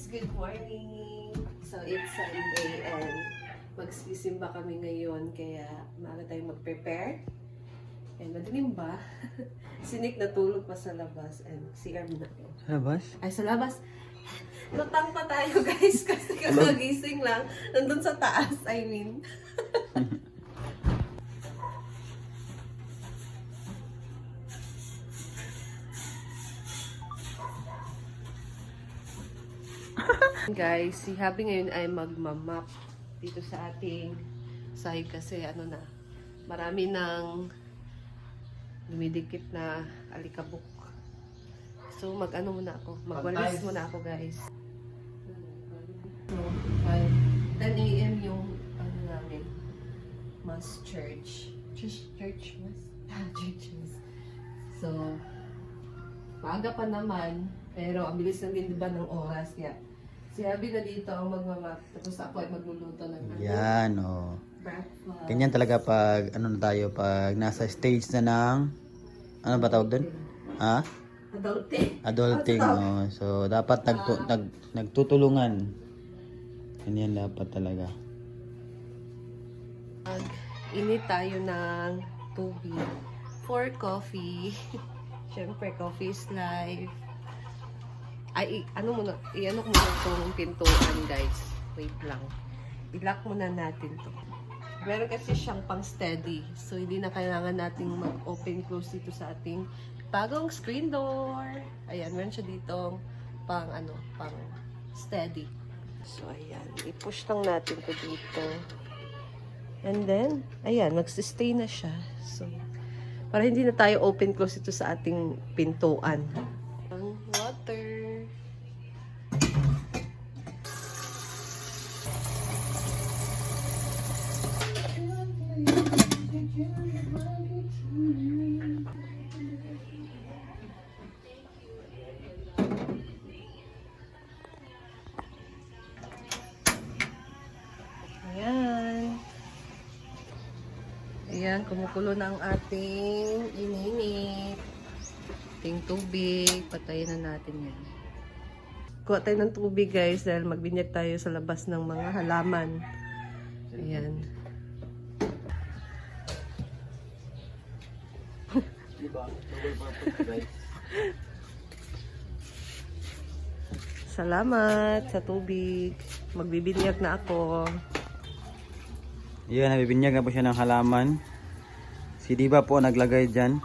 good morning! So, it's Sunday and magsisimba kami ngayon kaya maaga tayong mag-prepare. And madilim ba? Si Nick natulog pa sa labas and CR muna ako. Sa labas? Ay, sa labas. Lutang pa tayo guys kasi kakagising lang. Nandun sa taas, I mean. Guys, si Habi ngayon ay magmamap dito sa ating sahig kasi ano na, marami ng dumidikit na alikabok. So mag-ano muna ako, magwalis muna ako guys. So 10 AM yung ano namin, Mass Church. Church Mass? Church Mass. So maaga pa naman, pero ang bilis lang din diba ng oras kaya si Abby na dito ang magmamap, tapos ako ay magluluto ng Yan, oh. breakfast. Ganyan talaga pag, ano na tayo, pag nasa stage na ng, ano ba tawag doon? Ha? Adulting. Adulting, oh. So, dapat nagtutulungan. Ganyan dapat talaga. Init tayo ng tubig for coffee. Siyempre, coffee is life. Ay, ano muna, i-ano ko muna itong pintuan, guys. Wait lang. I-lock muna natin to. Meron kasi siyang pang steady. So, hindi na kailangan nating mag-open close dito sa ating bagong screen door. Ayan, meron siya dito pang, ano, pang steady. So, ayan. I-push lang natin to dito. And then, ayan, mag-stay na siya. So, para hindi na tayo open close ito sa ating pintuan. Water. Ayan. Ayan, kumukulo na ang ating ininit. Ating tubig. Patayin na natin yan. Kuha tayo ng tubig guys dahil magbinyag tayo sa labas ng mga halaman. Ayan. Salamat sa tubig. Magbibinyag na ako. Yan, nabibinyag na po siya ng halaman. Si Diva po naglagay dyan.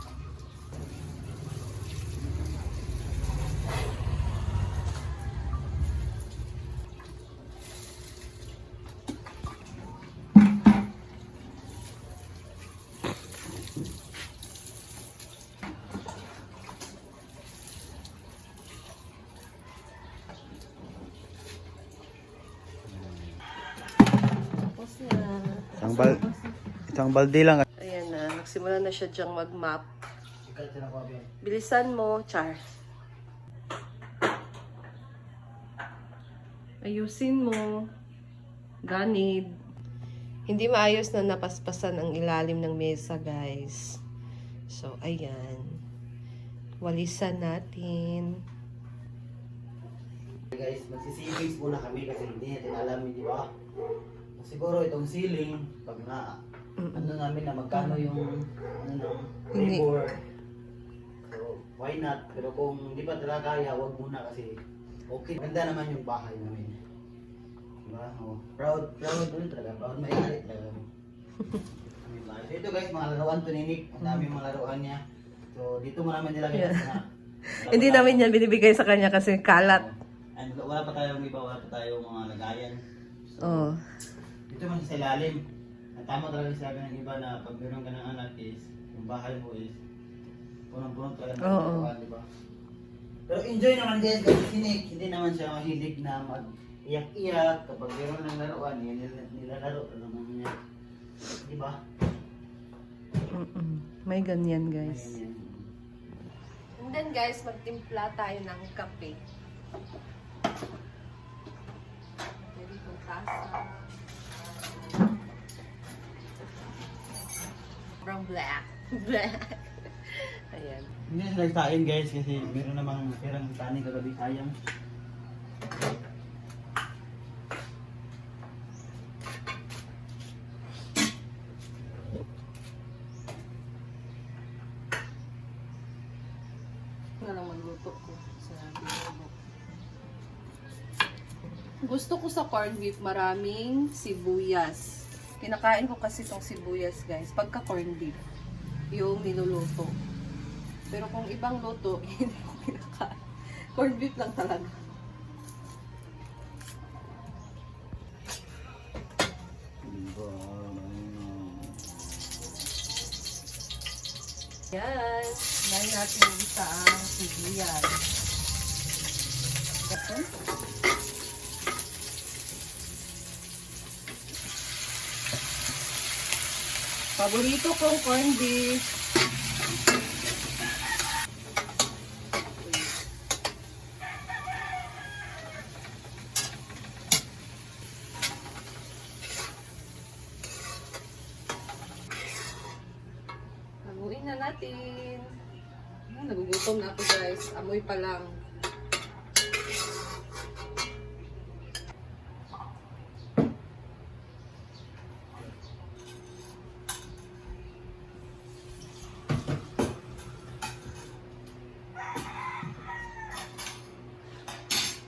Isang balde lang. Ayan na, nagsimula na siya diyang mag-map. Bilisan mo, Char. Ayusin mo. Ganid. Hindi maayos na napaspasan ang ilalim ng mesa, guys. So, ayan. Walisan natin. Guys, magsisivings muna kami kasi hindi natin alam, di ba? Siguro itong ceiling, pag na, ano namin na magkano yung, ano, labor. So, why not? Pero kung hindi pa talaga kaya, huwag muna kasi okay. Ganda naman yung bahay namin. Diba? Oh, proud dun talaga. Proud may-ari talaga. So ito guys, mga laruan to ni Nick. Ang dami mga laruan niya. So dito mo naman nilagay na. Hindi namin yan binibigay sa kanya kasi kalat. And wala pa tayong iba, wala pa tayong mga lagayan. So, Oh. ito man sa ilalim. Ang tama talaga sabi ng iba na pag meron ka ng anak is, yung bahay mo is, punong-puno talaga ng laruan, di ba? Pero enjoy naman guys kasi si Nick, hindi naman siya mahilig na mag-iyak-iyak kapag meron ng laruan, nilalaro naman niya. Di ba? May ganyan, guys. Ayan. And then, guys, magtimpla tayo ng kape. Pwede itong tasa. From black. Black. Ayan. Hindi na sila kain guys kasi meron namang perang kanin kagabi sayang. niluluto ko sa binobo. Gusto ko sa corned beef maraming sibuyas. Kinakain ko kasi itong sibuyas guys, pagka corned beef, yung niluluto. Pero kung ibang luto, hindi ko kinakain. Corned beef lang talaga. Yan. Dahil natin isa ang sibuyas. Ito. Paborito kong corned beef. Haluin na natin. Nagugutom na ako guys. Amoy pa lang.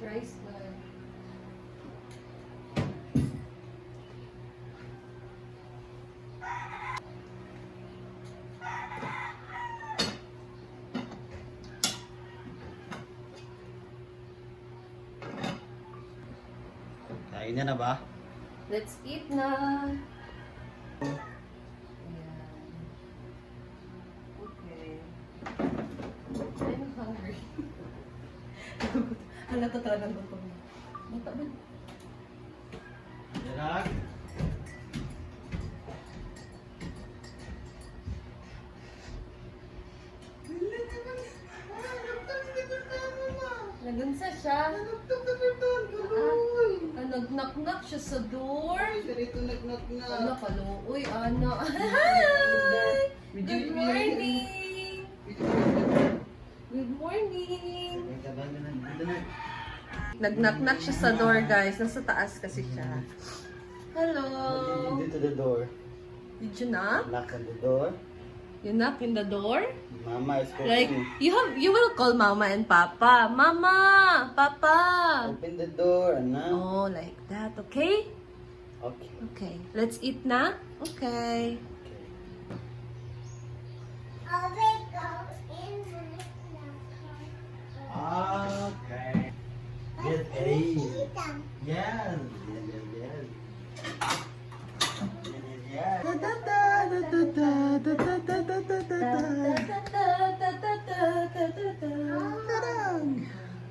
Rice na. Kain na ba? Let's eat na. Ayan. Okay. I'm hungry. Halata talaga ng gutom na. Mata ba? Dirag. Nagunsa siya. Nag-knock-knock siya sa door. Dito nag-knock na. Ano, kaluoy, ano. Hi! Good morning! Good morning! Nag-knock-knock siya sa door, guys. Nasa taas kasi siya. Hello! Dito the door. Did you knock? Knock on the door. You knock in the door? Mama is cooking. Like, you will call Mama and Papa. Mama! Papa! Open the door, anak. Oh, like that. Okay? Okay. Okay. Let's eat na? Okay. Okay. Get A. Yes. Yes. Yes.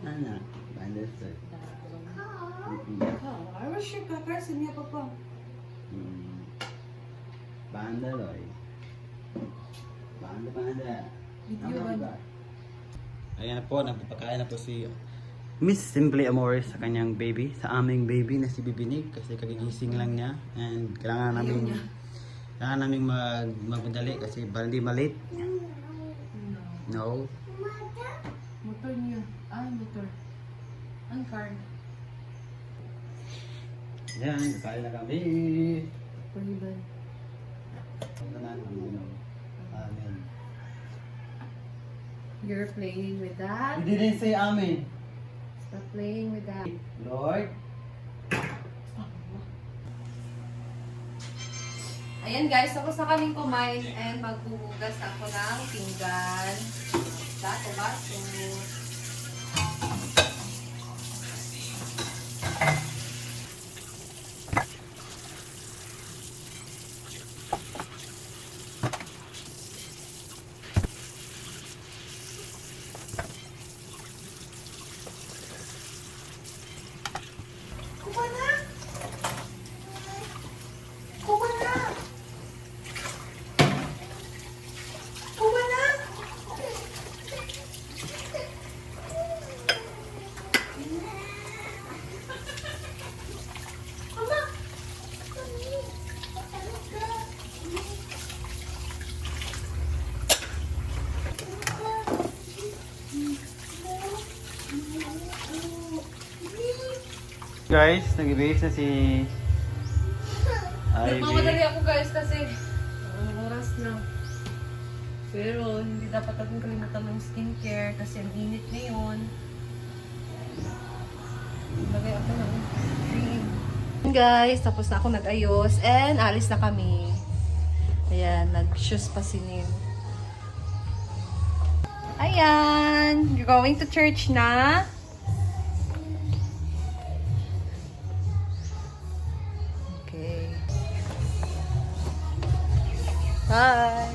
Anak, bandit sir. I wish you crackers in here, Papa. Banda loy. Banda. Video ba? Ayan na po, nagpapakain na po si Miss Simply Amores sa kanyang baby, sa aming baby na si Bibinig kasi kagigising lang niya and kailangan namin magmadali kasi para hindi malate. No. Motor niya. Motor. Ang car. Yan, kakain na kami. Paliban. Amen. You're playing with that? You didn't say amen. Stop playing with that. Lord. Ayan guys, tapos na kaming kumain and maghuhugas ako ng pinggan. Baso. Guys, nag-base na si Nagmamadali Ivy. ako guys kasi oras na. Pero hindi dapat natin kalimutan ng skincare kasi ang init ngayon. Guys, tapos na ako nag-ayos and alis na kami. Ayan, nag-shoes pa si Nim. Ayan, you're going to church na. Okay. Bye.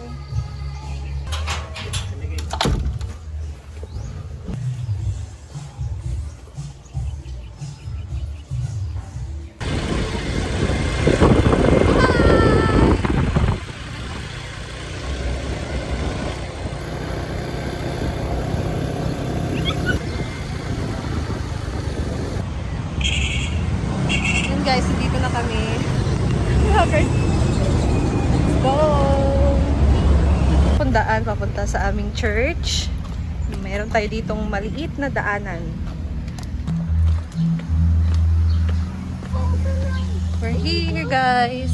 Yun guys, dito na kami. Let's go! Daan papunta sa aming church. Meron tayo ditong maliit na daanan. We're here guys!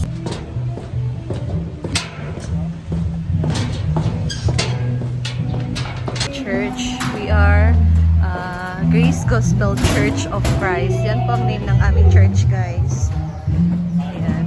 Church. We are Grace Gospel Church of Christ. Yan po ang name ng aming church, guys. Ayan.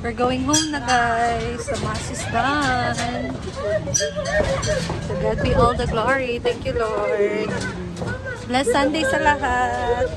We're going home na guys. The mass is done. To God be all the glory. Thank you, Lord. Blessed Sunday sa lahat.